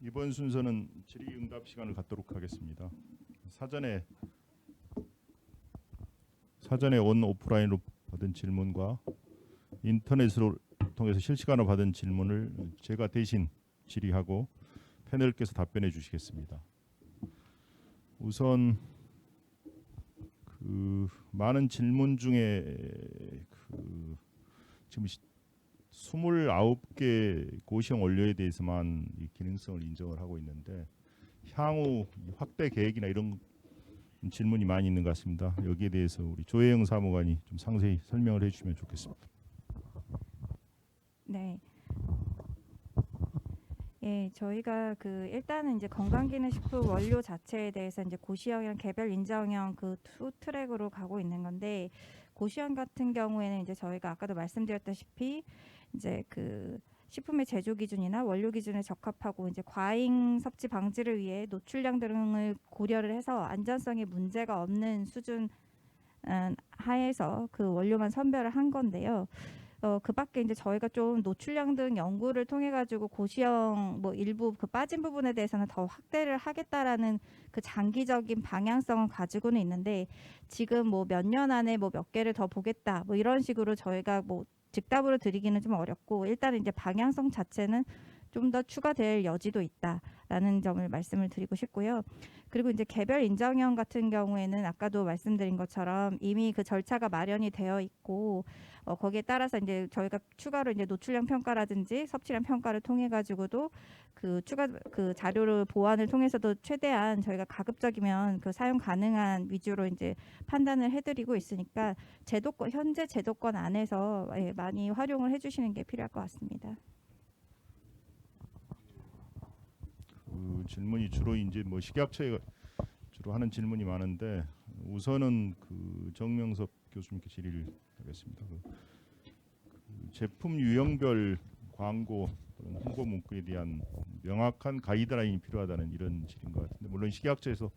이번 순서는 질의응답 시간을 갖도록 하겠습니다. 사전에 온 오프라인으로 받은 질문과 인터넷으로 통해서 실시간으로 받은 질문을 제가 대신 질의하고 패널께서 답변해 주시겠습니다. 우선 많은 질문 중에 지금 29개 고시형 원료에 대해서만 이 기능성을 인정을 하고 있는데 향후 확대 계획이나 이런 질문이 많이 있는 것 같습니다. 여기에 대해서 우리 조혜영 사무관이 좀 상세히 설명을 해주시면 좋겠습니다. 네. 예, 저희가 일단은 이제 건강기능식품 원료 자체에 대해서 이제 고시형이랑 개별 인정형 투 트랙으로 가고 있는 건데, 고시형 같은 경우에는 이제 저희가 아까도 말씀드렸다시피 이제 식품의 제조 기준이나 원료 기준에 적합하고 이제 과잉 섭취 방지를 위해 노출량 등을 고려를 해서 안전성에 문제가 없는 수준 하에서 그 원료만 선별을 한 건데요. 그 밖에 이제 저희가 좀 노출량 등 연구를 통해 가지고 고시형 일부 빠진 부분에 대해서는 더 확대를 하겠다라는 그 장기적인 방향성은 가지고는 있는데, 지금 몇 년 안에 몇 개를 더 보겠다 이런 식으로 저희가 즉답으로 드리기는 좀 어렵고, 일단은 이제 방향성 자체는 좀 더 추가될 여지도 있다라는 점을 말씀을 드리고 싶고요. 그리고 이제 개별 인정형 같은 경우에는 아까도 말씀드린 것처럼 이미 그 절차가 마련이 되어 있고, 거기에 따라서 이제 저희가 추가로 이제 노출량 평가라든지 섭취량 평가를 통해 가지고도 추가 자료를 보완을 통해서도 최대한 저희가 가급적이면 사용 가능한 위주로 이제 판단을 해드리고 있으니까 현재 제도권 안에서 많이 활용을 해주시는 게 필요할 것 같습니다. 질문이 주로 이제 식약처에 주로 하는 질문이 많은데, 우선은 정명섭 교수님께 질의를 하겠습니다. 제품 유형별 광고 또는 홍보 문구에 대한 명확한 가이드라인이 필요하다는 이런 질의인 것 같은데, 물론 식약처에서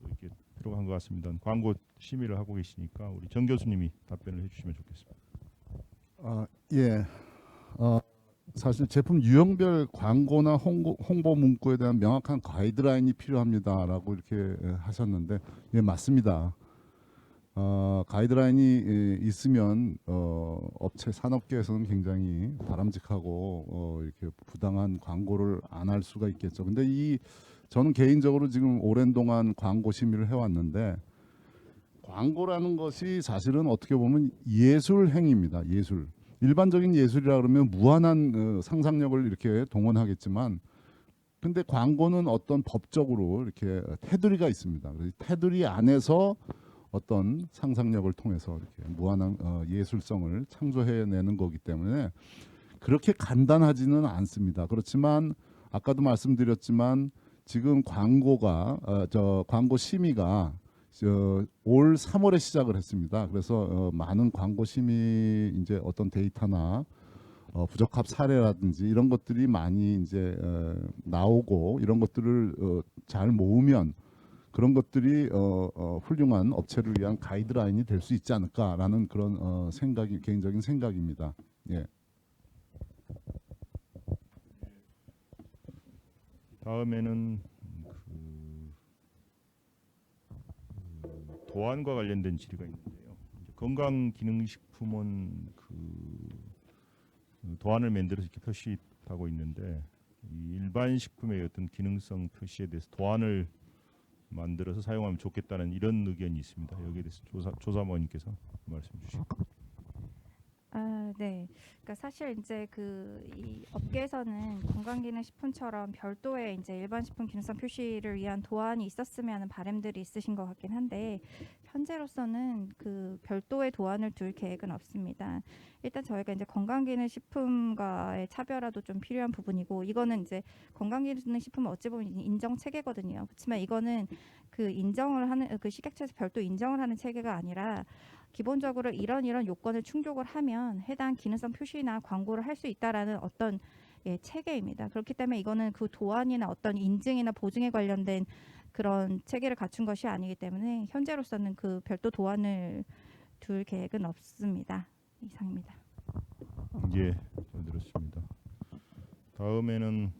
이렇게 필요한 것 같습니다. 광고 심의를 하고 계시니까 우리 정 교수님이 답변을 해주시면 좋겠습니다. 예. 사실 제품 유형별 광고나 홍보 문구에 대한 명확한 가이드라인이 필요합니다라고 이렇게 하셨는데, 예, 맞습니다. 가이드라인이 있으면 업체 산업계에서는 굉장히 바람직하고 이렇게 부당한 광고를 안 할 수가 있겠죠. 근데 저는 개인적으로 지금 오랜 동안 광고 심의를 해왔는데, 광고라는 것이 사실은 어떻게 보면 예술 행위입니다. 예술. 일반적인 예술이라 그러면 무한한 상상력을 이렇게 동원하겠지만, 근데 광고는 어떤 법적으로 이렇게 테두리가 있습니다. 그래서 테두리 안에서 어떤 상상력을 통해서 이렇게 무한한 예술성을 창조해내는 거기 때문에 그렇게 간단하지는 않습니다. 그렇지만 아까도 말씀드렸지만 지금 광고 심의가 올 3월에 시작을 했습니다. 그래서 많은 광고 심의 이제 어떤 데이터나 부적합 사례라든지 이런 것들이 많이 이제 나오고, 이런 것들을 잘 모으면 그런 것들이 훌륭한 업체를 위한 가이드라인이 될 수 있지 않을까라는 그런 개인적인 생각입니다. 예. 다음에는 도안과 관련된 질의가 있는데요. 건강기능식품은 도안을 만들어서 이렇게 표시하고 있는데, 이 일반 식품의 어떤 기능성 표시에 대해서 도안을 만들어서 사용하면 좋겠다는 이런 의견이 있습니다. 여기에 대해서 조사모님께서 말씀해 주시죠. 네. 그러니까 사실 이제 이 업계에서는 건강기능식품처럼 별도의 이제 일반 식품 기능성 표시를 위한 도안이 있었으면 하는 바람들이 있으신 것 같긴 한데, 현재로서는 별도의 도안을 둘 계획은 없습니다. 일단 저희가 이제 건강기능식품과의 차별화도 좀 필요한 부분이고, 이거는 이제 건강기능식품은 어찌 보면 인정 체계거든요. 그렇지만 이거는 인정을 하는 식약처에서 별도 인정을 하는 체계가 아니라, 기본적으로 이런 요건을 충족을 하면 해당 기능성 표시나 광고를 할 수 있다라는 어떤 체계입니다. 그렇기 때문에 이거는 도안이나 어떤 인증이나 보증에 관련된 그런 체계를 갖춘 것이 아니기 때문에 현재로서는 별도 도안을 둘 계획은 없습니다. 이상입니다. 예, 잘 들었습니다. 다음에는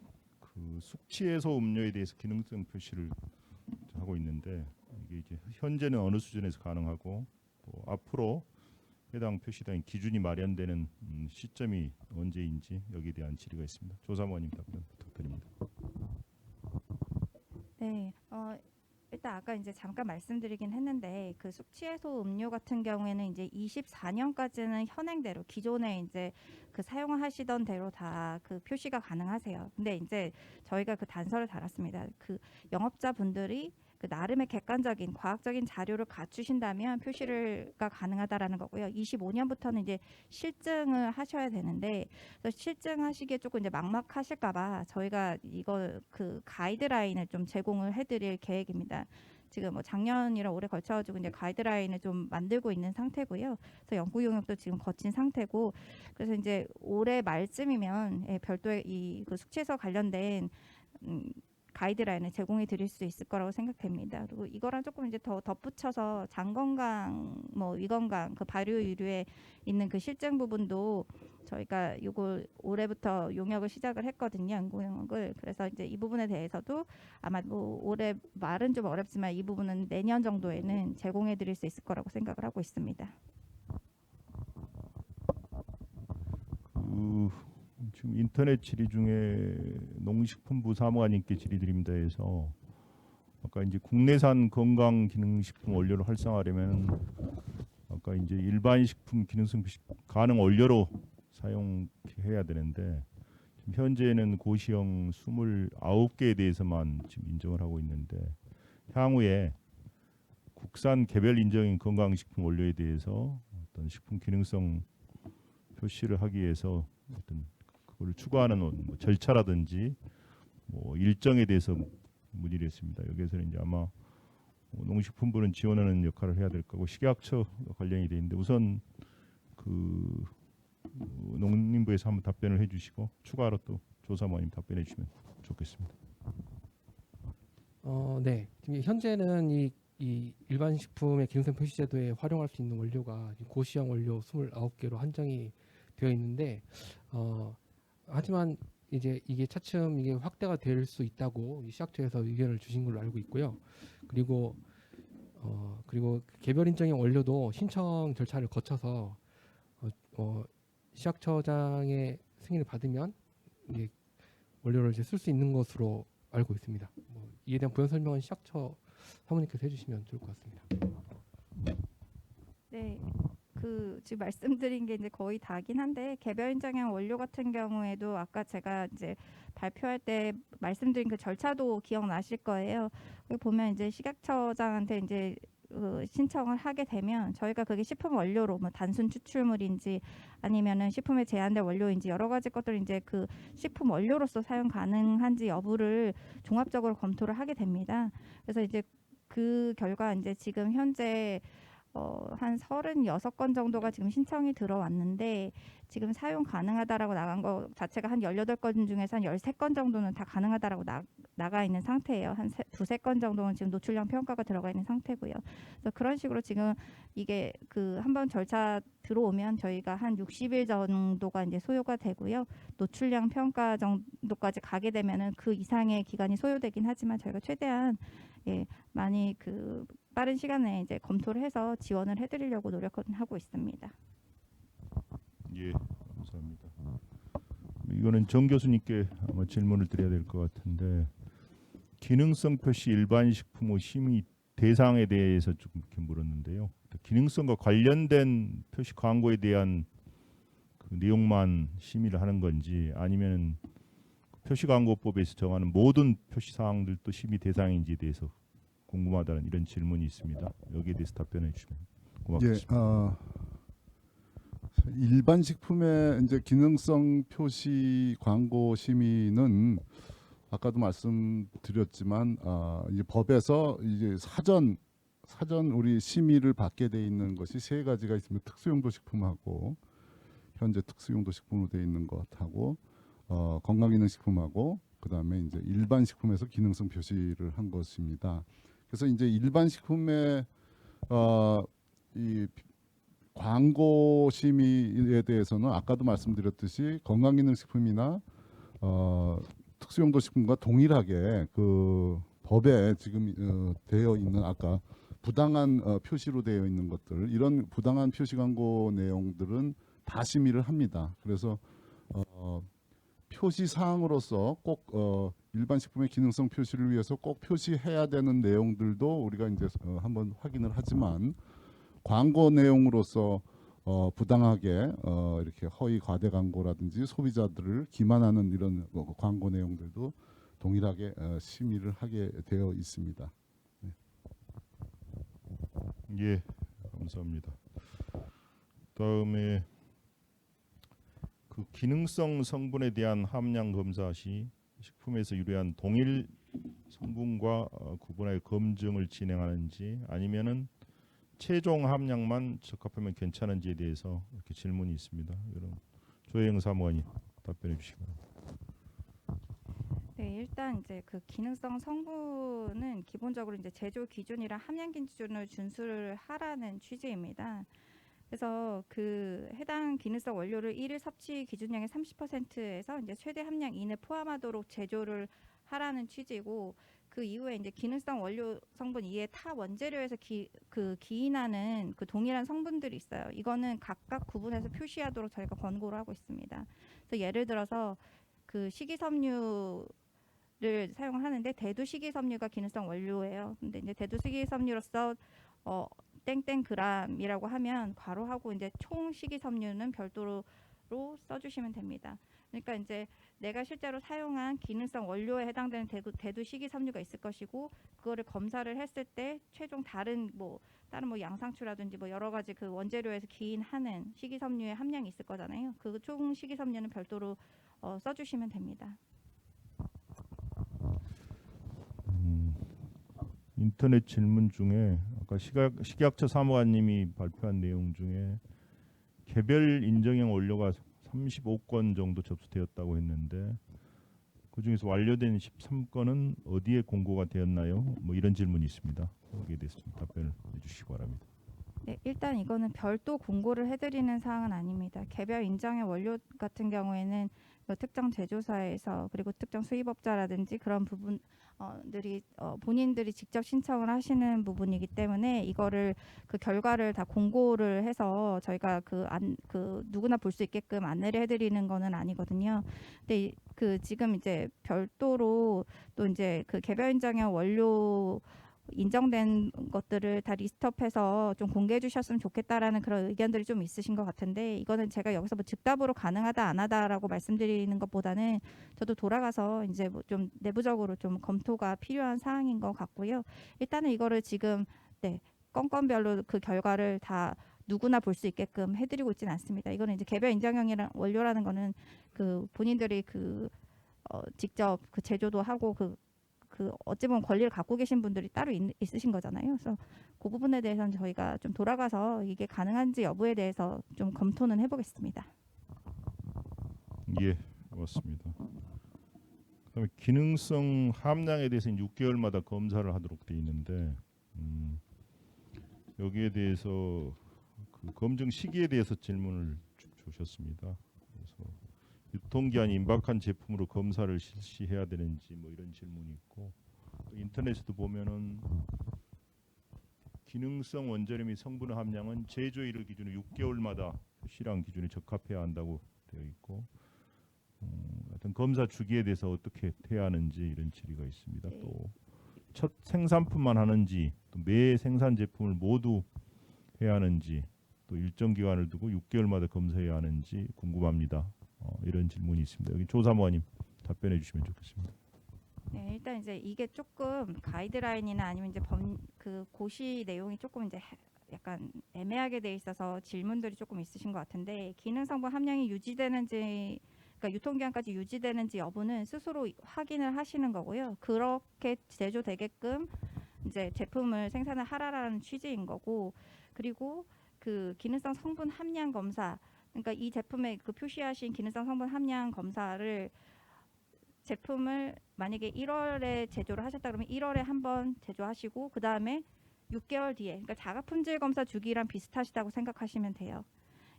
그 숙취해소 음료에 대해서 기능성 표시를 하고 있는데 이게 이제 현재는 어느 수준에서 가능하고 또 앞으로 해당 표시당 기준이 마련되는 시점이 언제인지 여기에 대한 질의가 있습니다. 조사모님 답변 부탁드립니다. 네, 일단 아까 이제 잠깐 말씀드리긴 했는데 그 숙취해소 음료 같은 경우에는 이제 24년까지는 현행대로 기존에 이제 그 사용하시던 대로 다 그 표시가 가능하세요. 근데 이제 저희가 그 단서를 달았습니다. 그 영업자분들이 그 나름의 객관적인 과학적인 자료를 갖추신다면 표시가 가능하다라는 거고요. 25년부터는 이제 실증을 하셔야 되는데 그래서 실증하시기에 조금 이제 막막하실까봐 저희가 이거 그 가이드라인을 좀 제공을 해드릴 계획입니다. 지금 뭐 작년이랑 올해 걸쳐가지고 이제 가이드라인을 좀 만들고 있는 상태고요. 그래서 연구 용역도 지금 거친 상태고, 그래서 이제 올해 말쯤이면 별도의 이 그 숙취해소 관련된 가이드라인을 제공해 드릴 수 있을 거라고 생각됩니다. 그리고 이거랑 조금 이제 더 덧붙여서 장 건강, 뭐 위 건강, 그 발효 유류에 있는 그 실증 부분도 저희가 이걸 올해부터 용역을 시작을 했거든요, 연구 용역을. 그래서 이제 이 부분에 대해서도 아마 뭐 올해 말은 좀 어렵지만 이 부분은 내년 정도에는 제공해 드릴 수 있을 거라고 생각을 하고 있습니다. 지금 인터넷 질의 중에 농식품부 사무관님께 질의드립니다 해서 아까 이제 국내산 건강기능식품 원료를 활성화하려면 아까 이제 일반 식품 기능성 가능 원료로 사용해야 되는데 지금 현재는 고시형 29개에 대해서만 지금 인정을 하고 있는데 향후에 국산 개별 인정인 건강식품 원료에 대해서 어떤 식품 기능성 표시를 하기 위해서 어떤 그걸 추구하는 뭐 절차라든지 뭐 일정에 대해서 문의를 했습니다. 여기에서는 이제 아마 농식품부는 지원하는 역할을 해야 될 거고 식약처 관련이 돼 있는데 우선 그 농림부에서 한번 답변을 해주시고 추가로 또 조사모님 답변해 주시면 좋겠습니다. 네. 지금 현재는 이 일반 식품의 기능성 표시 제도에 활용할 수 있는 원료가 고시형 원료 29개로 한정이 되어 있는데 하지만 이제 이게 차츰 이게 확대가 될 수 있다고 이 식약처에서 의견을 주신 걸로 알고 있고요. 그리고 개별 인정형 원료도 신청 절차를 거쳐서 식약처장의 승인을 받으면 이제 원료를 이제 쓸 수 있는 것으로 알고 있습니다. 뭐 이에 대한 부연 설명은 식약처 사무님께서 해주시면 좋을 것 같습니다. 네. 그 지금 말씀드린 게 이제 거의 다긴 한데 개별 인정형 원료 같은 경우에도 아까 제가 이제 발표할 때 말씀드린 그 절차도 기억나실 거예요. 여기 보면 이제 식약처장한테 이제 신청을 하게 되면 저희가 그게 식품 원료로 뭐 단순 추출물인지 아니면은 식품에 제한된 원료인지 여러 가지 것들 이제 그 식품 원료로서 사용 가능한지 여부를 종합적으로 검토를 하게 됩니다. 그래서 이제 그 결과 이제 지금 현재 한 36건 정도가 지금 신청이 들어왔는데 지금 사용 가능하다라고 나간 거 자체가 한 18건 중에서 한 13건 정도는 다 가능하다라고 나가 있는 상태예요. 한 두세 건 정도는 지금 노출량 평가가 들어가 있는 상태고요. 그래서 그런 식으로 지금 이게 그 한번 절차 들어오면 저희가 한 60일 정도가 이제 소요가 되고요. 노출량 평가 정도까지 가게 되면은 그 이상의 기간이 소요되긴 하지만 저희가 최대한 많이 그 빠른 시간에 이제 검토를 해서 지원을 해드리려고 노력은 하고 있습니다. 예, 감사합니다. 이거는 정 교수님께 아마 질문을 드려야 될 것 같은데 기능성 표시 일반 식품 심의 대상에 대해서 좀 이렇게 물었는데요. 기능성과 관련된 표시 광고에 대한 그 내용만 심의를 하는 건지 아니면 표시광고법에서 정하는 모든 표시 사항들도 심의 대상인지에 대해서 궁금하다는 이런 질문이 있습니다. 여기에 대해서 답변해 주시면 고맙겠습니다. 일반 식품의 이제 기능성 표시 광고 심의는 아까도 말씀드렸지만 이제 법에서 이제 사전 우리 심의를 받게 돼 있는 것이 세 가지가 있습니다. 특수용도 식품하고 현재 특수용도 식품으로 돼 있는 것하고 건강기능식품하고 그다음에 이제 일반 식품에서 기능성 표시를 한 것입니다. 그래서 이제 일반 식품의 이 광고 심의에 대해서는 아까도 말씀드렸듯이 건강기능식품이나 특수용도식품과 동일하게 그 법에 지금 되어 있는 아까 부당한 표시로 되어 있는 것들 이런 부당한 표시 광고 내용들은 다 심의를 합니다. 그래서 표시 사항으로서 꼭 일반 식품의 기능성 표시를 위해서 꼭 표시해야 되는 내용들도 우리가 이제 한번 확인을 하지만 광고 내용으로서 부당하게 이렇게 허위 과대 광고라든지 소비자들을 기만하는 이런 광고 내용들도 동일하게 심의를 하게 되어 있습니다. 예, 감사합니다. 다음에 그 기능성 성분에 대한 함량 검사 시 식품에서 유래한 동일 성분과 구분하여 검증을 진행하는지 아니면은 최종 함량만 적합하면 괜찮은지에 대해서 이렇게 질문이 있습니다. 그럼 조혜영 사무관님 답변해 주시기 바랍니다. 네, 일단 이제 그 기능성 성분은 기본적으로 이제 제조 기준이랑 함량 기준을 준수를 하라는 취지입니다. 그래서 그 해당 기능성 원료를 일일 섭취 기준량의 30%에서 이제 최대 함량 이내 포함하도록 제조를 하라는 취지고 그 이후에 이제 기능성 원료 성분 이외에 타 원재료에서 기인하는 그 동일한 성분들이 있어요. 이거는 각각 구분해서 표시하도록 저희가 권고를 하고 있습니다. 그래서 예를 들어서 그 식이섬유를 사용하는데 대두 식이섬유가 기능성 원료예요. 근데 이제 대두 식이섬유로서 땡땡 g이라고 하면 괄호하고 이제 총 식이섬유는 별도로 써주시면 됩니다. 그러니까 이제 내가 실제로 사용한 기능성 원료에 해당되는 대두 식이섬유가 있을 것이고 그거를 검사를 했을 때 최종 다른 뭐 양상추라든지 뭐 여러 가지 그 원재료에서 기인하는 식이섬유의 함량이 있을 거잖아요. 그 총 식이섬유는 별도로 써주시면 됩니다. 인터넷 질문 중에 아까 식약처 사무관님이 발표한 내용 중에 개별 인정형 원료가 35건 정도 접수되었다고 했는데 그 중에서 완료된 13건은 어디에 공고가 되었나요? 뭐 이런 질문이 있습니다. 거기에 대해서 좀 답변을 해주시기 바랍니다. 네, 일단 이거는 별도 공고를 해드리는 사항은 아닙니다. 개별 인정형 원료 같은 경우에는 그 특정 제조사에서 그리고 특정 수입업자라든지 그런 부분들이 본인들이 직접 신청을 하시는 부분이기 때문에 이거를 그 결과를 다 공고를 해서 저희가 그 누구나 볼 수 있게끔 안내를 해드리는 거는 아니거든요. 근데 그 지금 이제 별도로 또 이제 그 개별 인정형 원료 인정된 것들을 다 리스트업해서 좀 공개해 주셨으면 좋겠다라는 그런 의견들이 좀 있으신 것 같은데 이거는 제가 여기서 뭐 즉답으로 가능하다 안 하다라고 말씀드리는 것보다는 저도 돌아가서 이제 뭐 좀 내부적으로 좀 검토가 필요한 사항인 것 같고요. 일단은 이거를 지금 건건별로 그 결과를 다 누구나 볼 수 있게끔 해드리고 있지는 않습니다. 이거는 이제 개별 인정형이란 원료라는 거는 그 본인들이 직접 그 제조도 하고 그 어찌 보면 권리를 갖고 계신 분들이 따로 있으신 거잖아요. 그래서 그 부분에 대해서는 저희가 좀 돌아가서 이게 가능한지 여부에 대해서 좀 검토는 해보겠습니다. 예, 고맙습니다. 그다음에 기능성 함량에 대해서는 6개월마다 검사를 하도록 돼 있는데 여기에 대해서 그 검증 시기에 대해서 질문을 주셨습니다. 그래서 유통기한이 임박한 제품으로 검사를 실시해야 되는지 뭐 이런 질문이 있고 인터넷에도 보면은 기능성 원재료 및 성분 함량은 제조일을 기준으로 6개월마다 표시량 기준에 적합해야 한다고 되어 있고 어떤 검사 주기에 대해서 어떻게 해야 하는지 이런 질의가 있습니다. 네. 또 첫 생산품만 하는지 또 매 생산 제품을 모두 해야 하는지 또 일정 기간을 두고 6개월마다 검사해야 하는지 궁금합니다. 이런 질문이 있습니다. 여기 조 사무관님 답변해 주시면 좋겠습니다. 네, 일단 이제 이게 조금 가이드라인이나 아니면 이제 그 고시 내용이 조금 이제 약간 애매하게 돼 있어서 질문들이 조금 있으신 것 같은데 기능 성분 함량이 유지되는지 그러니까 유통기한까지 유지되는지 여부는 스스로 확인을 하시는 거고요. 그렇게 제조되게끔 이제 제품을 생산을 하라라는 취지인 거고 그리고 그 기능성 성분 함량 검사 그러니까 이 제품에 그 표시하신 기능성 성분 함량 검사를 제품을 만약에 1월에 제조를 하셨다 그러면 1월에 한번 제조하시고 그 다음에 6개월 뒤에 그러니까 자가 품질 검사 주기랑 비슷하시다고 생각하시면 돼요.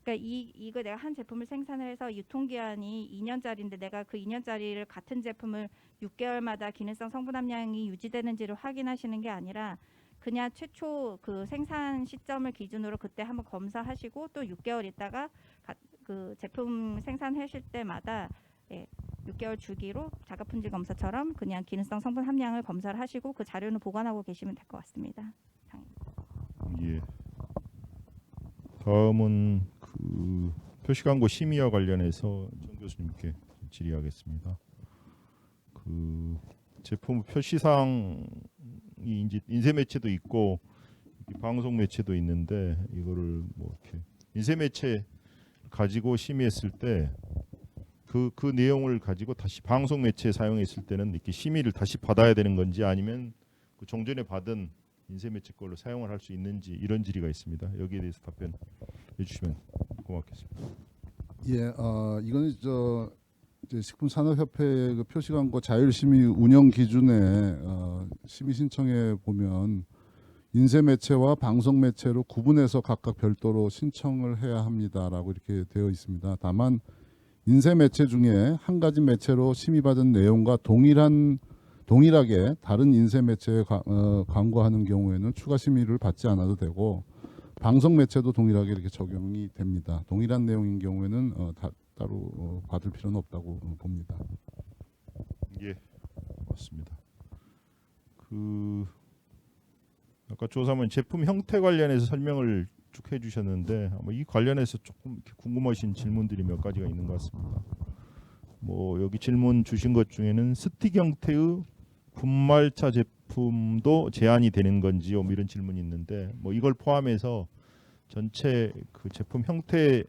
그러니까 이거 내가 한 제품을 생산을 해서 유통기한이 2년짜리인데 내가 그 2년짜리를 같은 제품을 6개월마다 기능성 성분 함량이 유지되는지를 확인하시는 게 아니라 그냥 최초 그 생산 시점을 기준으로 그때 한번 검사하시고 또 6개월 있다가 그 제품 생산하실 때마다 6개월 주기로 자가품질 검사처럼 그냥 기능성 성분 함량을 검사를 하시고 그 자료는 보관하고 계시면 될 것 같습니다. 예. 다음은 그 표시광고 심의와 관련해서 정 교수님께 질의하겠습니다. 그 제품 표시상이 이제 인쇄 매체도 있고 방송 매체도 있는데 이거를 뭐 이렇게 인쇄 매체 가지고 심의했을 때 그 내용을 가지고 다시 방송 매체에 사용했을 때는 이렇게 심의를 다시 받아야 되는 건지 아니면 그 종전에 받은 인쇄 매체 걸로 사용을 할 수 있는지 이런 질의가 있습니다. 여기에 대해서 답변해 주시면 고맙겠습니다. 예, 이거는 이제 식품산업협회 그 표시광고 자율심의 운영 기준에 심의 신청에 보면 인쇄 매체와 방송 매체로 구분해서 각각 별도로 신청을 해야 합니다라고 이렇게 되어 있습니다. 다만 인쇄 매체 중에 한 가지 매체로 심의받은 내용과 동일하게 다른 인쇄 매체에 광고하는 경우에는 추가 심의를 받지 않아도 되고 방송 매체도 동일하게 이렇게 적용이 됩니다. 동일한 내용인 경우에는 따로 받을 필요는 없다고 봅니다. 예, 맞습니다. 그 아까 조사원 제품 형태 관련해서 설명을 쭉 해주셨는데 아마 이 관련해서 조금 이렇게 궁금하신 질문들이 몇 가지가 있는 것 같습니다. 뭐 여기 질문 주신 것 중에는 스틱 형태의 분말차 제품도 제한이 되는 건지요? 뭐 이런 질문이 있는데 뭐 이걸 포함해서 전체 그 제품 형태에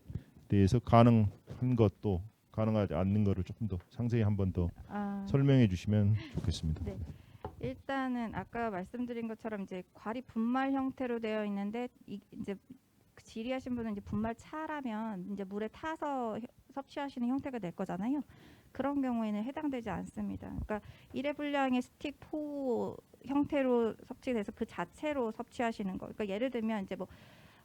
대해서 가능한 것도 가능하지 않는 거를 조금 더 상세히 한 번 더 설명해 주시면 좋겠습니다. 네. 일단은 아까 말씀드린 것처럼 이제 과리 분말 형태로 되어 있는데 이제 질의하신 분은 이제 분말차라면 이제 물에 타서 섭취하시는 형태가 될 거잖아요. 그런 경우에는 해당되지 않습니다. 그러니까 1회 분량의 스틱 포 형태로 섭취돼서 그 자체로 섭취하시는 거. 그러니까 예를 들면 이제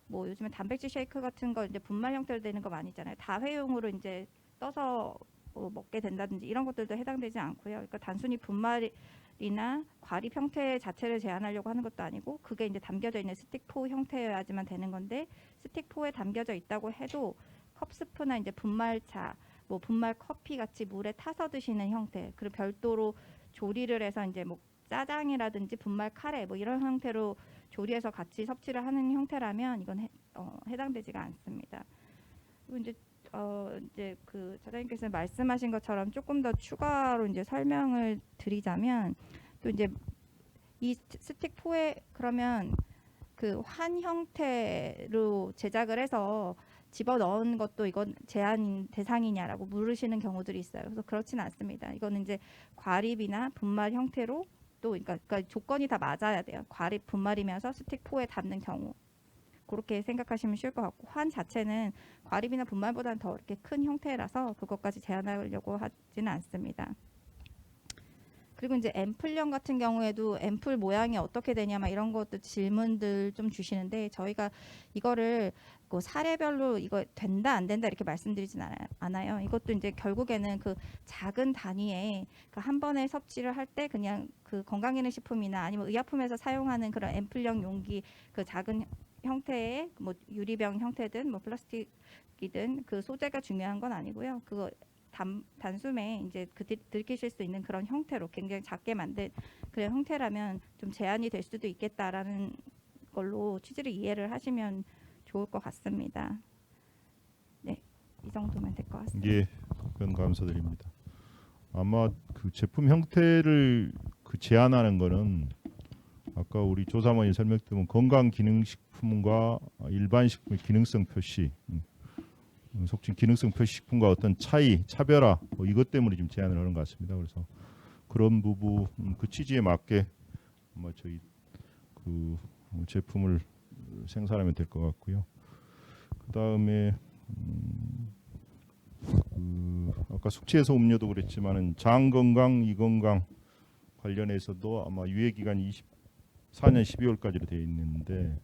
뭐 요즘에 단백질 쉐이크 같은 거 이제 분말 형태로 되는 거 많이 있잖아요. 다회용으로 이제 떠서 먹게 된다든지 이런 것들도 해당되지 않고요. 그러니까 단순히 분말이나 과립 형태 자체를 제한하려고 하는 것도 아니고 그게 이제 담겨져 있는 스틱포 형태여야지만 되는 건데 스틱포에 담겨져 있다고 해도 컵스프나 이제 분말차, 뭐 분말 커피 같이 물에 타서 드시는 형태, 그리고 별도로 조리를 해서 이제 뭐 짜장이라든지 분말 카레 뭐 이런 형태로 조리해서 같이 섭취를 하는 형태라면 이건 해당되지가 않습니다. 그리고 이제 그 차장님께서 말씀하신 것처럼 조금 더 추가로 이제 설명을 드리자면 또 이제 이 스틱포에 그러면 그 환 형태로 제작을 해서 집어 넣은 것도 이건 제한 대상이냐라고 물으시는 경우들이 있어요. 그래서 그렇지는 않습니다. 이거는 이제 과립이나 분말 형태로 또 그러니까 조건이 다 맞아야 돼요. 과립 분말이면서 스틱포에 담는 경우. 그렇게 생각하시면 쉬울 것 같고 환 자체는 과립이나 분말보다는 더 이렇게 큰 형태라서 그것까지 제한하려고 하지는 않습니다. 그리고 이제 앰플형 같은 경우에도 앰플 모양이 어떻게 되냐 막 이런 것도 질문들 좀 주시는데 저희가 이거를 그 사례별로 이거 된다 안 된다 이렇게 말씀드리진 않아요. 이것도 이제 결국에는 그 작은 단위에 그 한 번에 섭취를 할 때 그냥 그 건강기능식품이나 아니면 의약품에서 사용하는 그런 앰플형 용기 그 작은 형태의 뭐 유리병 형태든 뭐 플라스틱이든 그 소재가 중요한 건 아니고요. 그거 단숨에 이제 들키실 수 있는 그런 형태로 굉장히 작게 만든 그런 형태라면 좀 제한이 될 수도 있겠다라는 걸로 취지를 이해를 하시면 좋을 것 같습니다. 네, 이 정도면 될 것 같습니다. 예, 답변 감사드립니다. 아마 그 제품 형태를 그 제한하는 거는 아까 우리 조사원이 설명드린 건강기능식품과 일반식품의 기능성 표시, 속칭 기능성 표시식품과 어떤 차별화 뭐 이것 때문에 좀 제한을 하는 것 같습니다. 그래서 그런 부분 그 취지에 맞게 아마 저희 그 제품을 생산하면 될 것 같고요. 그 다음에 아까 숙취해소 음료도 그랬지만은 장 건강, 이 건강 관련해서도 아마 유예 기간이 24년 12월까지로 되어 있는데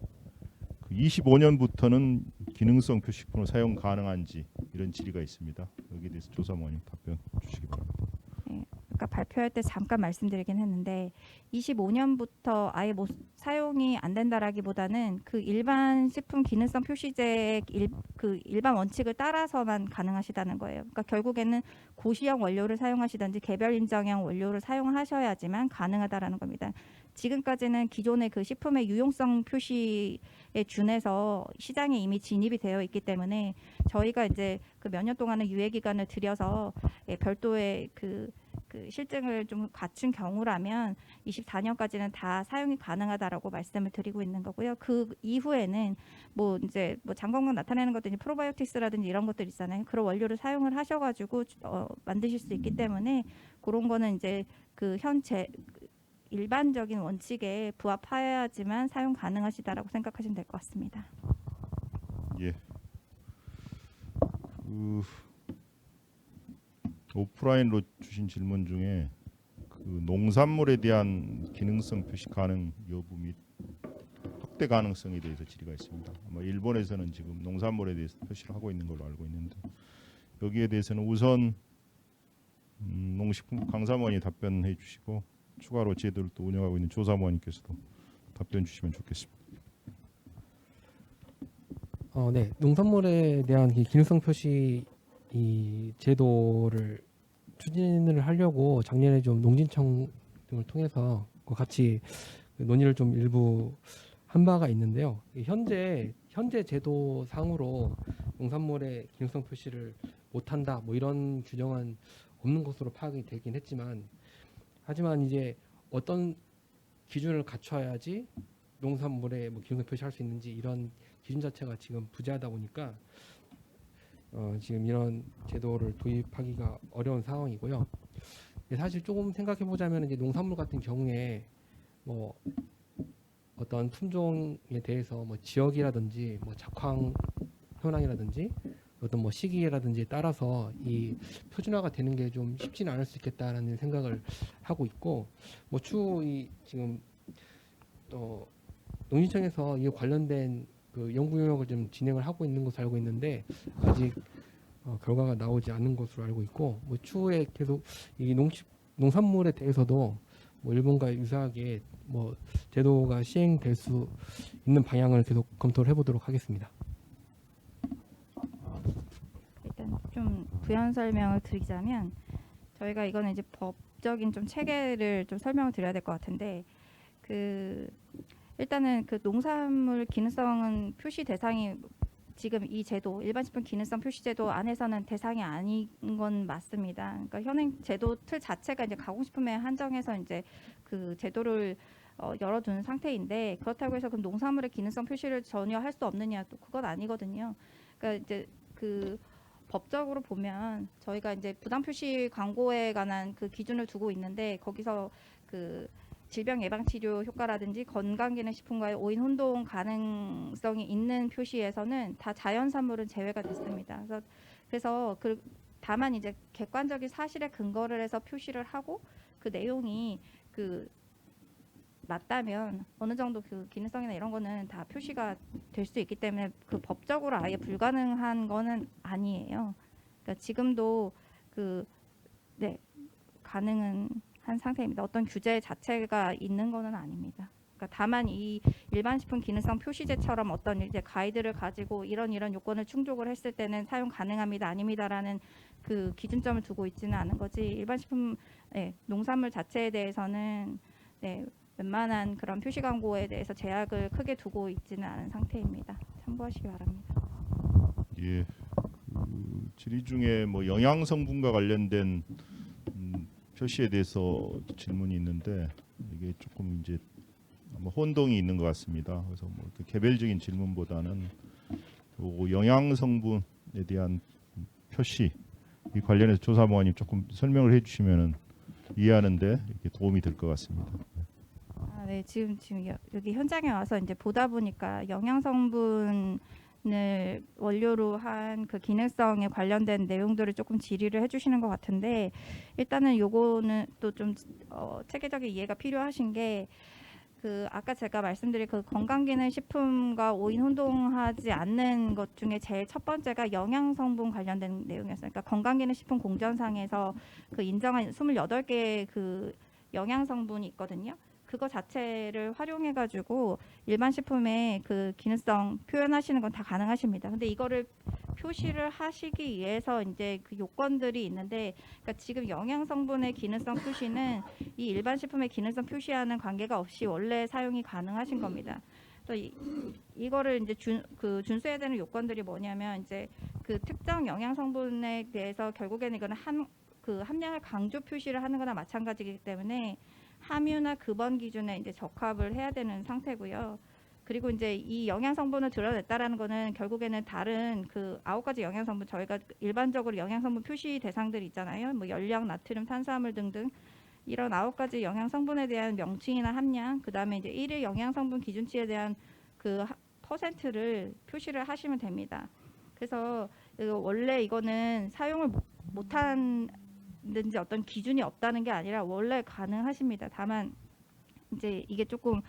그 25년부터는 기능성 표식품을 사용 가능한지 이런 질의가 있습니다. 여기에 대해서 조사모님 답변 주시기 바랍니다. 아까 발표할 때 잠깐 말씀드리긴 했는데 25년부터 아예 뭐 사용이 안 된다라기보다는 그 일반 식품 기능성 표시제의 그 일반 원칙을 따라서만 가능하시다는 거예요. 그러니까 결국에는 고시형 원료를 사용하시든지 개별 인정형 원료를 사용하셔야지만 가능하다라는 겁니다. 지금까지는 기존의 그 식품의 유용성 표시에 준해서 시장에 이미 진입이 되어 있기 때문에 저희가 이제 그 몇 년 동안의 유예 기간을 들여서 별도의 그 실증을 좀 갖춘 경우라면 24년까지는 다 사용이 가능하다라고 말씀을 드리고 있는 거고요. 그 이후에는 뭐 이제 뭐 장건강 나타내는 것들이 프로바이오틱스라든지 이런 것들 있잖아요. 그런 원료를 사용을 하셔가지고 만드실 수 있기 때문에 그런 거는 이제 그 현재 일반적인 원칙에 부합하여야지만 사용 가능하시다라고 생각하시면 될 것 같습니다. 예. 그 오프라인으로 주신 질문 중에 그 농산물에 대한 기능성 표시 가능 여부 및 확대 가능성에 대해서 질의가 있습니다. 아마 일본에서는 지금 농산물에 대해서 표시를 하고 있는 걸로 알고 있는데 여기에 대해서는 우선 농식품부 강사무원이 답변해 주시고 추가로 제도를 또 운영하고 있는 조사무원님께서도 답변 주시면 좋겠습니다. 네, 농산물에 대한 이 기능성 표시 이 제도를 추진을 하려고 작년에 좀 농진청 등을 통해서 같이 논의를 좀 일부 한 바가 있는데요. 현재 제도 상으로 농산물의 기능성 표시를 못한다 뭐 이런 규정은 없는 것으로 파악이 되긴 했지만 하지만 이제 어떤 기준을 갖춰야지 농산물에 뭐 기능성 표시할 수 있는지 이런 기준 자체가 지금 부재하다 보니까 지금 이런 제도를 도입하기가 어려운 상황이고요. 사실 조금 생각해 보자면 이제 농산물 같은 경우에 뭐 어떤 품종에 대해서 뭐 지역이라든지 뭐 작황 현황이라든지 어떤 뭐 시기라든지 따라서 이 표준화가 되는 게 좀 쉽지는 않을 수 있겠다라는 생각을 하고 있고 뭐 추후 이 지금 또 농진청에서 이 관련된 그 연구 용역을 좀 진행을 하고 있는 것으로 알고 있는데 아직 결과가 나오지 않은 것으로 알고 있고 뭐 추후에 계속 이 농산물에 대해서도 뭐 일본과 유사하게 뭐 제도가 시행될 수 있는 방향을 계속 검토를 해보도록 하겠습니다. 일단 좀 부연 설명을 드리자면 저희가 이거는 이제 법적인 좀 체계를 좀 설명을 드려야 될 것 같은데 그 일단은 그 농산물 기능성은 표시 대상이 지금 이 제도 일반식품 기능성 표시제도 안에서는 대상이 아닌 건 맞습니다. 그러니까 현행 제도 틀 자체가 이제 가공식품에 한정해서 이제 그 제도를 열어둔 상태인데 그렇다고 해서 그 농산물의 기능성 표시를 전혀 할 수 없느냐 또 그건 아니거든요. 그러니까 이제 그 법적으로 보면 저희가 이제 부당 표시 광고에 관한 그 기준을 두고 있는데 거기서 그 질병 예방 치료 효과라든지 건강기능식품과의 오인 혼동 가능성이 있는 표시에서는 다 자연산물은 제외가 됐습니다. 그래서 다만 이제 객관적인 사실에 근거를 해서 표시를 하고 그 내용이 그 맞다면 어느 정도 그 기능성이나 이런 거는 다 표시가 될 수 있기 때문에 그 법적으로 아예 불가능한 거는 아니에요. 그러니까 지금도 가능은 한 상태입니다. 어떤 규제 자체가 있는 거는 아닙니다. 그러니까 다만 이 일반식품 기능성 표시제처럼 어떤 이제 가이드를 가지고 이런 요건을 충족을 했을 때는 사용 가능합니다, 아닙니다라는 그 기준점을 두고 있지는 않은 거지. 일반식품 농산물 자체에 대해서는 웬만한 그런 표시 광고에 대해서 제약을 크게 두고 있지는 않은 상태입니다. 참고하시기 바랍니다. 예. 질의 중에 뭐 영양 성분과 관련된 표시에 대해서 질문이 있는데 이게 조금 이제 아마 혼동이 있는 것 같습니다. 그래서 뭐 이렇게 개별적인 질문보다는 영양 성분에 대한 표시 이 관련해서 조사무원님 조금 설명을 해주시면은 이해하는데 이렇게 도움이 될 것 같습니다. 네, 지금 여기 현장에 와서 이제 보다 보니까 영양 성분을 원료로 한 그 기능성에 관련된 내용들을 조금 질의를 해주시는 것 같은데 일단은 요거는 또 좀 체계적인 이해가 필요하신 게 그 아까 제가 말씀드린 그 건강기능식품과 오인 혼동하지 않는 것 중에 제일 첫 번째가 영양 성분 관련된 내용이었어요. 그러니까 건강기능식품 공전상에서 그 인정한 28개의 그 영양 성분이 있거든요. 그거 자체를 활용해 가지고 일반 식품의 그 기능성 표현하시는 건 다 가능하십니다. 근데 이거를 표시를 하시기 위해서 이제 그 요건들이 있는데, 그러니까 지금 영양 성분의 기능성 표시는 이 일반 식품의 기능성 표시와는 관계가 없이 원래 사용이 가능하신 겁니다. 또 이거를 이제 준수해야 되는 요건들이 뭐냐면 이제 그 특정 영양 성분에 대해서 결국에는 이거는 그 함량을 강조 표시를 하는 거나 마찬가지이기 때문에 함유나 급원 기준에 이제 적합을 해야 되는 상태고요. 그리고 이제 이 영양 성분을 드러냈다라는 거는 결국에는 다른 그 9가지 영양 성분, 저희가 일반적으로 영양 성분 표시 대상들이 있잖아요. 뭐 열량, 나트륨, 탄수화물 등등 이런 9가지 영양 성분에 대한 명칭이나 함량, 그다음에 이제 일일 영양 성분 기준치에 대한 그 퍼센트를 표시를 하시면 됩니다. 그래서 원래 이거는 사용을 못하는지 어떤 기준이 없다는 게 아니라 원래 가능하십니다. 다만 이제 이게 조금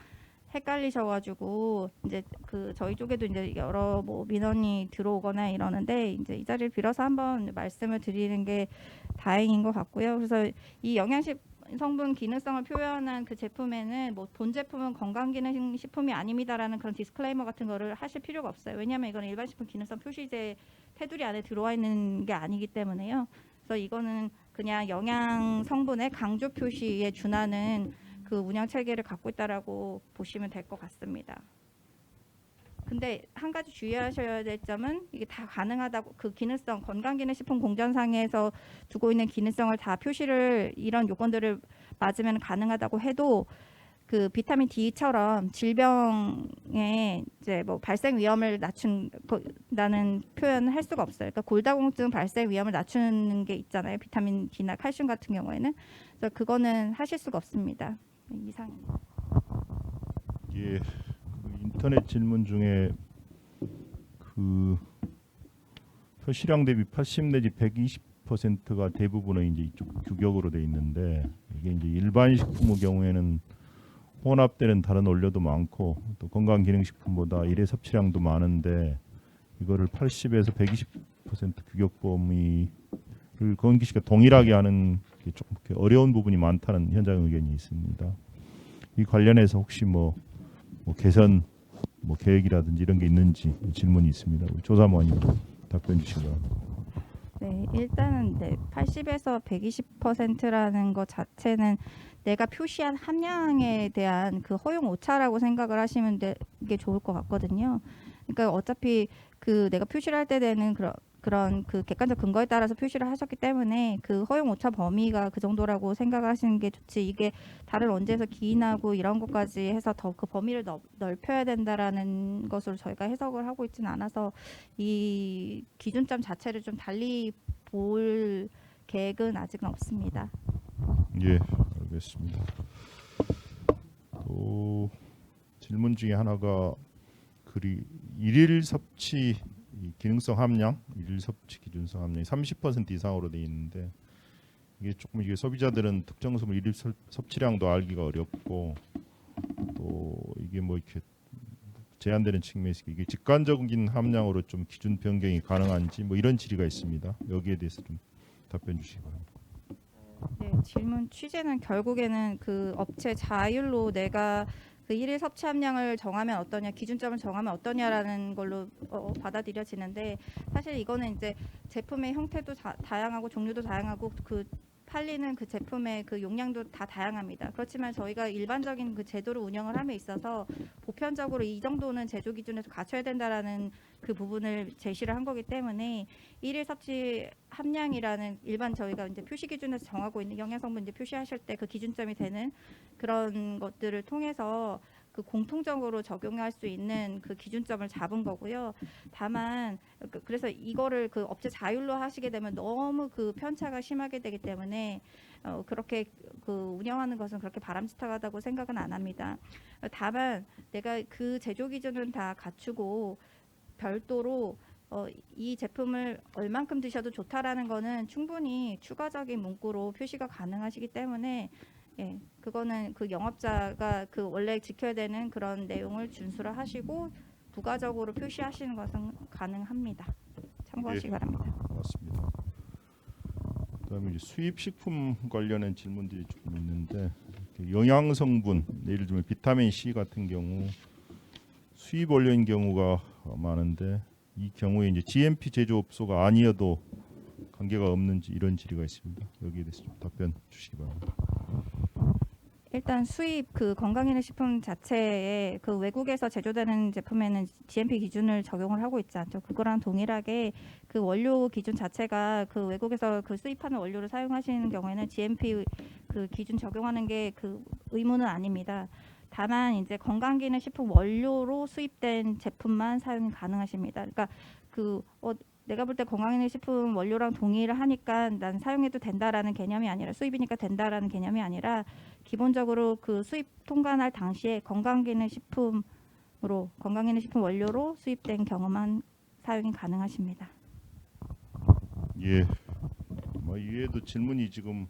헷갈리셔가지고 이제 그 저희 쪽에도 이제 여러 뭐 민원이 들어오거나 이러는데 이제 이 자리를 빌어서 한번 말씀을 드리는 게 다행인 것 같고요. 그래서 이 영양식 성분 기능성을 표현한 그 제품에는 뭐 본 제품은 건강기능식품이 아닙니다라는 그런 디스클레이머 같은 거를 하실 필요가 없어요. 왜냐하면 이건 일반 식품 기능성 표시제 테두리 안에 들어와 있는 게 아니기 때문에요. 그래서 이거는 그냥 영양 성분의 강조 표시에 준하는 그 운영 체계를 갖고 있다라고 보시면 될 것 같습니다. 근데 한 가지 주의하셔야 될 점은 이게 다 가능하다고, 그 기능성 건강기능식품 공전상에서 두고 있는 기능성을 다 표시를 이런 요건들을 맞으면 가능하다고 해도 그 비타민 D처럼 질병의 이제 뭐 발생 위험을 낮춘다는 표현을 할 수가 없어요. 그러니까 골다공증 발생 위험을 낮추는 게 있잖아요. 비타민 D나 칼슘 같은 경우에는. 그래서 그거는 하실 수가 없습니다. 이상입니다. 예, 그 인터넷 질문 중에 그 표시량 대비 80 내지 120%가 대부분은 이제 이쪽 규격으로 돼 있는데, 이게 이제 일반 식품의 경우에는 혼합되는 다른 원료도 많고 또 건강기능식품보다 일회 섭취량도 많은데 이거를 80에서 120% 규격 범위를 건기 씨가 동일하게 하는 게 조금 어려운 부분이 많다는 현장 의견이 있습니다. 이 관련해서 혹시 뭐 개선 계획이라든지 이런 게 있는지 질문이 있습니다. 우리 조사모님 답변 주시기 바랍니다. 네, 일단은 네, 80에서 120%라는 것 자체는 내가 표시한 함량에 대한 그 허용 오차라고 생각을 하시면 게 좋을 것 같거든요. 그러니까 어차피 그 내가 표시를 할 때 되는 그런 그 객관적 근거에 따라서 표시를 하셨기 때문에 그 허용 오차 범위가 그 정도라고 생각을 하시는 게 좋지, 이게 다른 원재에서 기인하고 이런 것까지 해서 더 그 범위를 넓혀야 된다라는 것으로 저희가 해석을 하고 있지는 않아서 이 기준점 자체를 좀 달리 볼 계획은 아직은 없습니다. 예, 알겠습니다. 또 질문 중에 하나가 일일 섭취 기능성 함량, 일일 섭취 기준성 함량이 30% 이상으로 돼 있는데, 이게 소비자들은 특정 성분 일일 섭취량도 알기가 어렵고, 또 이게 뭐 이렇게 제한되는 측면에서 이게 직관적인 함량으로 좀 기준 변경이 가능한지 뭐 이런 질의가 있습니다. 여기에 대해서 좀 답변 주시기 바랍니다. 네, 질문 취지는 결국에는 그 업체 자율로 내가 그 일일 섭취 함량을 정하면 어떠냐, 기준점을 정하면 어떠냐라는 걸로 받아들여지는데, 사실 이거는 이제 제품의 형태도 다양하고 종류도 다양하고 그 팔리는 그 제품의 그 용량도 다 다양합니다. 그렇지만 저희가 일반적인 그 제도를 운영을 함에 있어서 보편적으로 이 정도는 제조 기준에서 갖춰야 된다라는 그 부분을 제시를 한 거기 때문에 일일 섭취 함량이라는 일반 저희가 이제 표시 기준에서 정하고 있는 영양 성분 이제 표시하실 때 그 기준점이 되는 그런 것들을 통해서 그 공통적으로 적용할 수 있는 그 기준점을 잡은 거고요. 다만 그래서 이거를 그 업체 자율로 하시게 되면 너무 그 편차가 심하게 되기 때문에 그렇게 그 운영하는 것은 그렇게 바람직하다고 생각은 안 합니다. 다만 내가 그 제조 기준은 다 갖추고 별도로 이 제품을 얼만큼 드셔도 좋다라는 거는 충분히 추가적인 문구로 표시가 가능하시기 때문에 예, 그거는 그 영업자가 그 원래 지켜야 되는 그런 내용을 준수를 하시고 부가적으로 표시하시는 것은 가능합니다. 참고하시기 예. 바랍니다. 맞습니다. 그다음에 이제 수입 식품 관련한 질문들이 좀 있는데 영양 성분, 예를 들면 비타민 C 같은 경우 수입 원료인 경우가 많은데 이 경우에 이제 GMP 제조업소가 아니어도 관계가 없는지 이런 질의가 있습니다. 여기에 대해서 좀 답변 주시기 바랍니다. 일단 수입 그 건강기능식품 자체에 그 외국에서 제조되는 제품에는 GMP 기준을 적용을 하고 있지 않죠. 그거랑 동일하게 그 원료 기준 자체가 그 외국에서 그 수입하는 원료를 사용하시는 경우에는 GMP 그 기준 적용하는 게 그 의무는 아닙니다. 다만 이제 건강기능식품 원료로 수입된 제품만 사용이 가능하십니다. 그러니까 내가 볼 때 건강기능식품 원료랑 동의를 하니까 난 사용해도 된다라는 개념이 아니라 수입이니까 된다라는 개념이 아니라 기본적으로 그 수입 통관할 당시에 건강기능식품 원료로 수입된 경우만 사용이 가능하십니다. 예. 뭐 이외에도 질문이 지금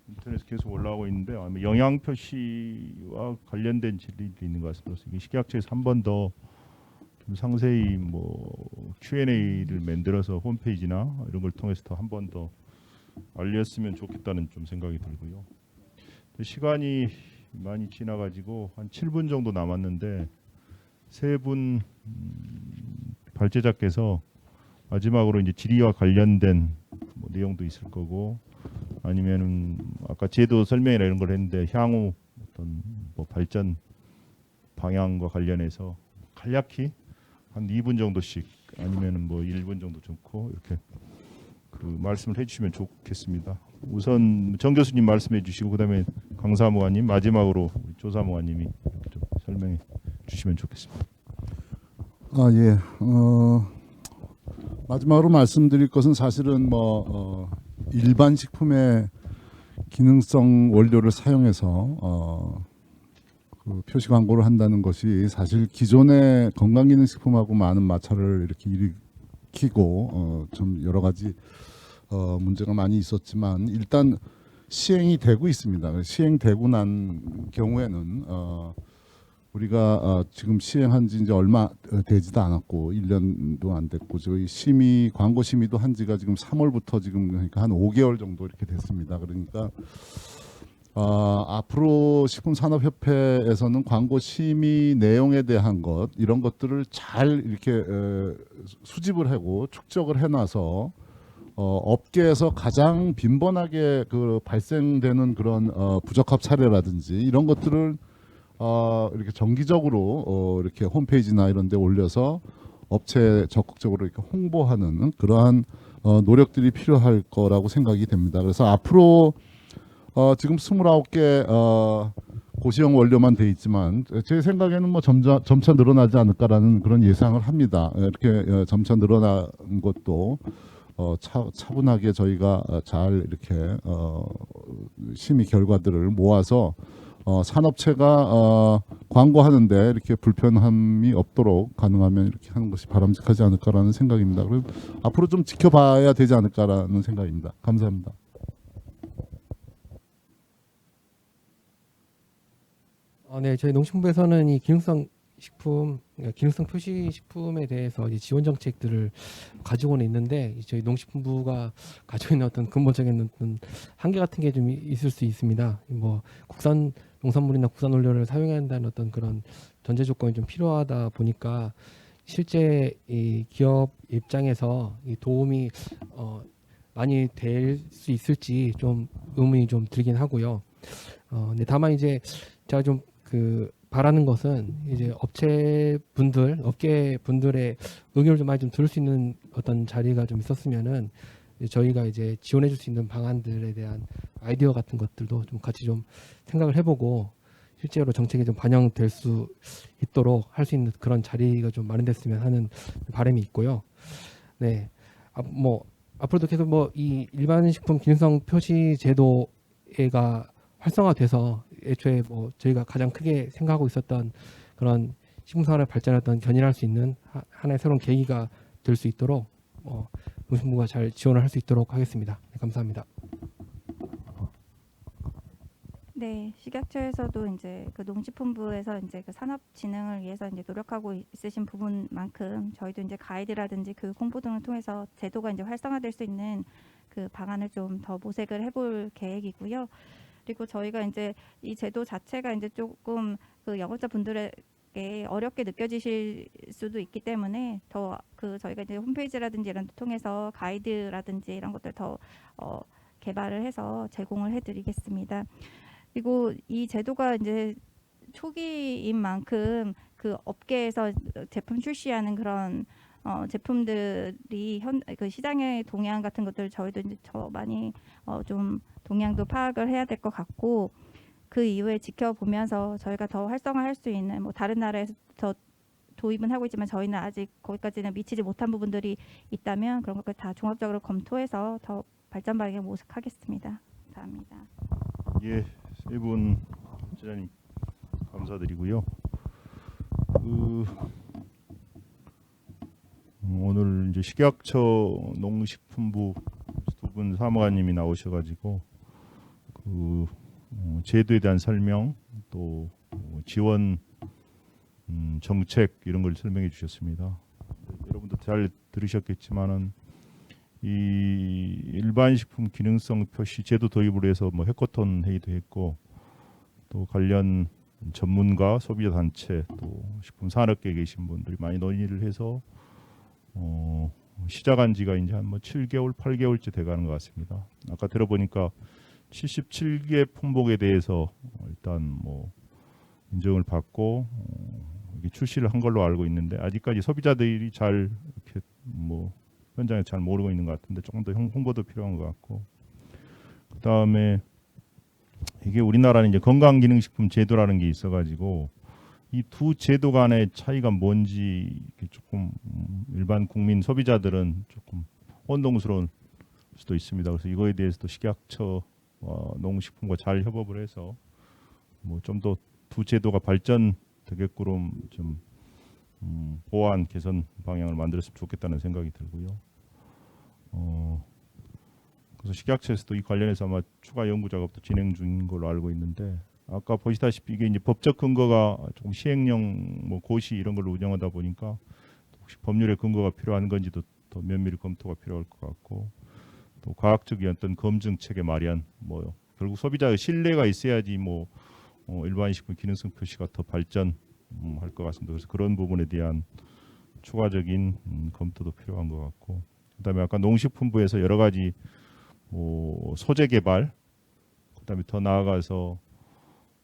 인터넷에 계속 올라오고 있는데 아마 영양 표시와 관련된 질의도 있는 것 같습니다. 그래서 식약처에서 한 번 더 좀 상세히 뭐 Q&A를 만들어서 홈페이지나 이런 걸 통해서 더 한 번 더 알렸으면 좋겠다는 좀 생각이 들고요. 시간이 많이 지나가지고 한 7분 정도 남았는데 세 분 발제자께서 마지막으로 이제 질의와 관련된 뭐 내용도 있을 거고 아니면은 아까 제도 설명이나 이런 걸 했는데 향후 어떤 뭐 발전 방향과 관련해서 간략히 한 2분 정도씩 아니면은 뭐 1분 정도 좋고 이렇게 그 말씀을 해주시면 좋겠습니다. 우선 정 교수님 말씀해 주시고 그다음에 강 사무관님 마지막으로 조 사무관님이 좀 설명해 주시면 좋겠습니다. 예. 마지막으로 말씀드릴 것은 사실은 일반 식품의 기능성 원료를 사용해서 그 표시 광고를 한다는 것이 사실 기존의 건강기능식품하고 많은 마찰을 이렇게 일으키고 좀 여러 가지 문제가 많이 있었지만 일단 시행이 되고 있습니다. 시행되고 난 경우에는 우리가 지금 시행한 지 이제 얼마 되지도 않았고 1년도 안 됐고 저희 광고 심의도 한 지가 지금 3월부터 지금 그러니까 한 5개월 정도 이렇게 됐습니다. 그러니까 앞으로 식품산업협회에서는 광고 심의 내용에 대한 이런 것들을 잘 이렇게 수집을 하고 축적을 해놔서 업계에서 가장 빈번하게 그 발생되는 그런 부적합 사례라든지 이런 것들을 이렇게 정기적으로 이렇게 홈페이지나 이런 데 올려서 업체에 적극적으로 이렇게 홍보하는 그러한 노력들이 필요할 거라고 생각이 됩니다. 그래서 앞으로 지금 29개 고시형 원료만 돼 있지만 제 생각에는 뭐 점차 늘어나지 않을까라는 그런 예상을 합니다. 이렇게 점차 늘어난 것도 차분하게 저희가 잘 이렇게 심의 결과들을 모아서 산업체가 광고하는데 이렇게 불편함이 없도록 가능하면 이렇게 하는 것이 바람직하지 않을까라는 생각입니다. 그리고 앞으로 좀 지켜봐야 되지 않을까라는 생각입니다. 감사합니다. 네, 저희 농식품부에서는 이 기능성 표시 식품에 대해서 이제 지원 정책들을 가지고는 있는데 저희 농식품부가 가지고 있는 어떤 근본적인 어떤 한계 같은 게 좀 있을 수 있습니다. 뭐 국산 농산물이나 국산 원료를 사용해야 한다는 어떤 그런 전제 조건이 좀 필요하다 보니까 실제 이 기업 입장에서 이 도움이 많이 될 수 있을지 좀 의문이 좀 들긴 하고요. 근데 다만 이제 제가 좀 바라는 것은 이제 업계 분들의 의견을 좀 많이 좀 들을 수 있는 어떤 자리가 좀 있었으면은 저희가 이제 지원해줄 수 있는 방안들에 대한 아이디어 같은 것들도 좀 같이 좀 생각을 해보고 실제로 정책에 좀 반영될 수 있도록 할 수 있는 그런 자리가 좀 마련됐으면 하는 바람이 있고요. 네, 뭐 앞으로도 계속 뭐 이 일반 식품 기능성 표시 제도가 활성화돼서 애초에 뭐 저희가 가장 크게 생각하고 있었던 그런 식품산업 발전했던 견인할 수 있는 하나의 새로운 계기가 될 수 있도록 농식품부가 잘 지원을 할 수 있도록 하겠습니다. 네, 감사합니다. 네, 식약처에서도 이제 그 농식품부에서 이제 그 산업 진흥을 위해서 이제 노력하고 있으신 부분만큼 저희도 이제 가이드라든지 교육 홍보 등을 통해서 제도가 이제 활성화될 수 있는 그 방안을 좀 더 모색을 해볼 계획이고요. 그리고 저희가 이제 이 제도 자체가 이제 조금 그 영업자 분들에게 어렵게 느껴지실 수도 있기 때문에 더 그 저희가 이제 홈페이지라든지 이런 데 통해서 가이드라든지 이런 것들 더 개발을 해서 제공을 해드리겠습니다. 그리고 이 제도가 이제 초기인 만큼 그 업계에서 제품 출시하는 그런 제품들이 그 시장의 동향 같은 것들 저희도 이제 더 많이 좀 동향도 파악을 해야 될 것 같고 그 이후에 지켜보면서 저희가 더 활성화할 수 있는 뭐 다른 나라에서 더 도입은 하고 있지만 저희는 아직 거기까지는 미치지 못한 부분들이 있다면 그런 것들 다 종합적으로 검토해서 더 발전 방향을 모색하겠습니다. 감사합니다. 예, 세 분 기자님 감사드리고요. 오늘 이제 식약처 농식품부 두 분 사무관님이 나오셔가지고 그 제도에 대한 설명 또 지원 정책 이런 걸 설명해 주셨습니다. 여러분도 잘 들으셨겠지만은 이 일반 식품 기능성 표시 제도 도입을 해서 뭐 해커톤 회의도 했고 또 관련 전문가 소비자 단체 또 식품 산업계에 계신 분들이 많이 논의를 해서 시작한 지가 이제 한 뭐 7개월, 8개월째 돼가는 것 같습니다. 아까 들어보니까 77개 품목에 대해서 일단 뭐 인정을 받고 이게 출시를 한 걸로 알고 있는데 아직까지 소비자들이 잘 이렇게 뭐 현장에 잘 모르고 있는 것 같은데 조금 더 홍보도 필요한 것 같고 그 다음에 이게 우리나라는 이제 건강기능식품 제도라는 게 있어가지고 이 두 제도 간의 차이가 뭔지 조금 일반 국민 소비자들은 조금 혼동스러울 수도 있습니다. 그래서 이거에 대해서도 식약처 농식품과 잘 협업을 해서 뭐 좀 더 두 제도가 발전되게끔 좀 보완 개선 방향을 만들었으면 좋겠다는 생각이 들고요. 그래서 식약처에서도 이 관련해서 아마 추가 연구 작업도 진행 중인 걸로 알고 있는데 아까 보시다시피 이게 이제 법적 근거가 조금 시행령 뭐 고시 이런 걸로 운영하다 보니까 혹시 법률의 근거가 필요한 건지도 더 면밀히 검토가 필요할 것 같고 또 과학적인 어떤 검증 체계 마련 뭐 결국 소비자의 신뢰가 있어야지 뭐 일반 식품 기능성 표시가 더 발전할 것 같습니다. 그래서 그런 부분에 대한 추가적인 검토도 필요한 것 같고 그다음에 아까 농식품부에서 여러 가지 뭐 소재 개발 그다음에 더 나아가서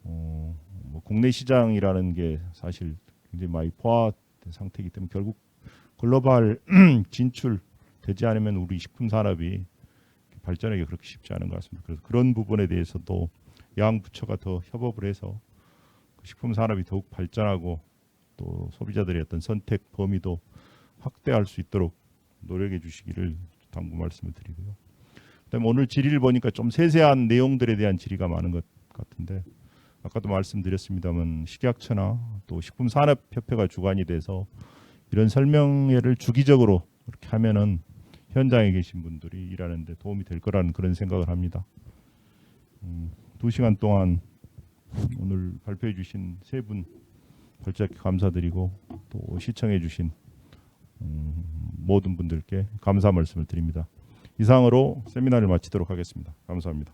뭐 국내 시장이라는 게 사실 굉장히 많이 포화된 상태이기 때문에 결국 글로벌 진출 되지 않으면 우리 식품 산업이 발전하기 그렇게 쉽지 않은 것 같습니다. 그래서 그런 부분에 대해서도 양 부처가 더 협업을 해서 식품 산업이 더욱 발전하고 또 소비자들의 어떤 선택 범위도 확대할 수 있도록 노력해 주시기를 당부 말씀을 드리고요. 그다음에 오늘 질의를 보니까 좀 세세한 내용들에 대한 질의가 많은 것 같은데 아까도 말씀드렸습니다만 식약처나 또 식품산업협회가 주관이 돼서 이런 설명회를 주기적으로 이렇게 하면은 현장에 계신 분들이 일하는데 도움이 될 거라는 그런 생각을 합니다. 2시간 동안 오늘 발표해 주신 세 분 발짝 감사드리고 또 시청해 주신 모든 분들께 감사 말씀을 드립니다. 이상으로 세미나를 마치도록 하겠습니다. 감사합니다.